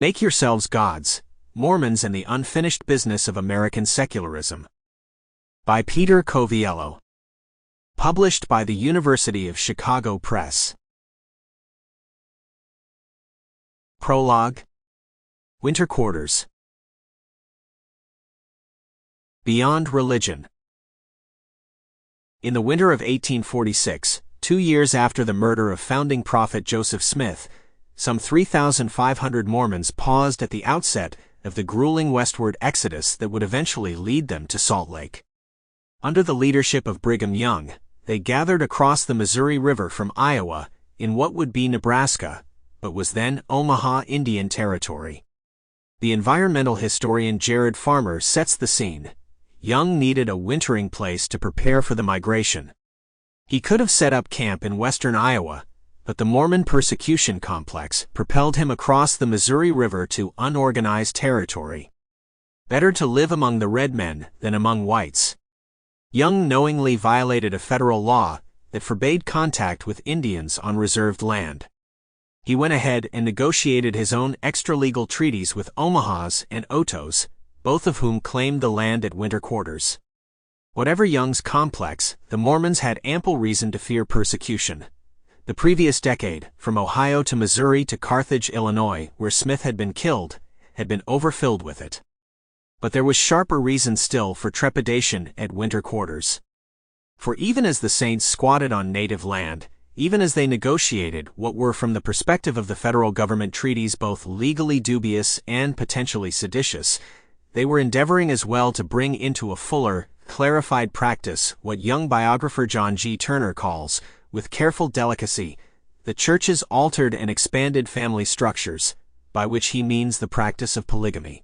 Make Yourselves Gods, Mormons and the Unfinished Business of American Secularism. By Peter Coviello. Published by the University of Chicago Press. Prologue. Winter Quarters. Beyond Religion. In the winter of 1846, 2 years after the murder of founding prophet Joseph Smith, some 3,500 Mormons paused at the outset of the grueling westward exodus that would eventually lead them to Salt Lake. Under the leadership of Brigham Young, they gathered across the Missouri River from Iowa in what would be Nebraska, but was then Omaha Indian Territory. The environmental historian Jared Farmer sets the scene. Young needed a wintering place to prepare for the migration. He could have set up camp in western Iowa, but the Mormon persecution complex propelled him across the Missouri River to unorganized territory. Better to live among the red men than among whites. Young knowingly violated a federal law that forbade contact with Indians on reserved land. He went ahead and negotiated his own extra-legal treaties with Omahas and Otos, both of whom claimed the land at winter quarters. Whatever Young's complex, the Mormons had ample reason to fear persecution. The previous decade, from Ohio to Missouri to Carthage, Illinois, where Smith had been killed, had been overfilled with it. But there was sharper reason still for trepidation at winter quarters. For even as the saints squatted on native land, even as they negotiated what were from the perspective of the federal government treaties both legally dubious and potentially seditious, they were endeavoring as well to bring into a fuller, clarified practice what young biographer John G. Turner calls, with careful delicacy, the Church's altered and expanded family structures, by which he means the practice of polygamy.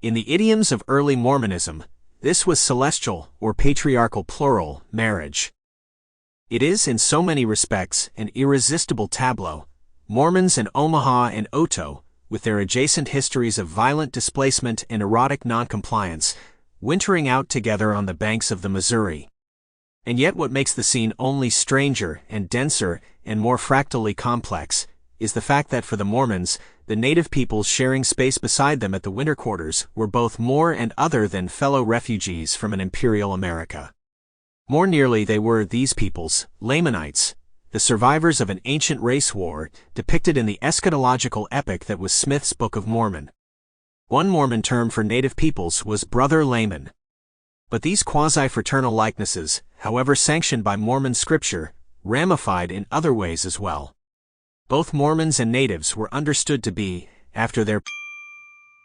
In the idioms of early Mormonism, this was celestial, or patriarchal plural, marriage. It is, in so many respects, an irresistible tableau. Mormons in Omaha and Oto, with their adjacent histories of violent displacement and erotic noncompliance, wintering out together on the banks of the Missouri. And yet what makes the scene only stranger and denser and more fractally complex is the fact that for the Mormons, the native peoples sharing space beside them at the winter quarters were both more and other than fellow refugees from an imperial America. More nearly they were these peoples, Lamanites, the survivors of an ancient race war depicted in the eschatological epic that was Smith's Book of Mormon. One Mormon term for native peoples was Brother Laman. But these quasi-fraternal likenesses, however sanctioned by Mormon scripture, ramified in other ways as well. Both Mormons and natives were understood to be, after their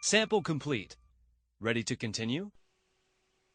sample complete. Ready to continue?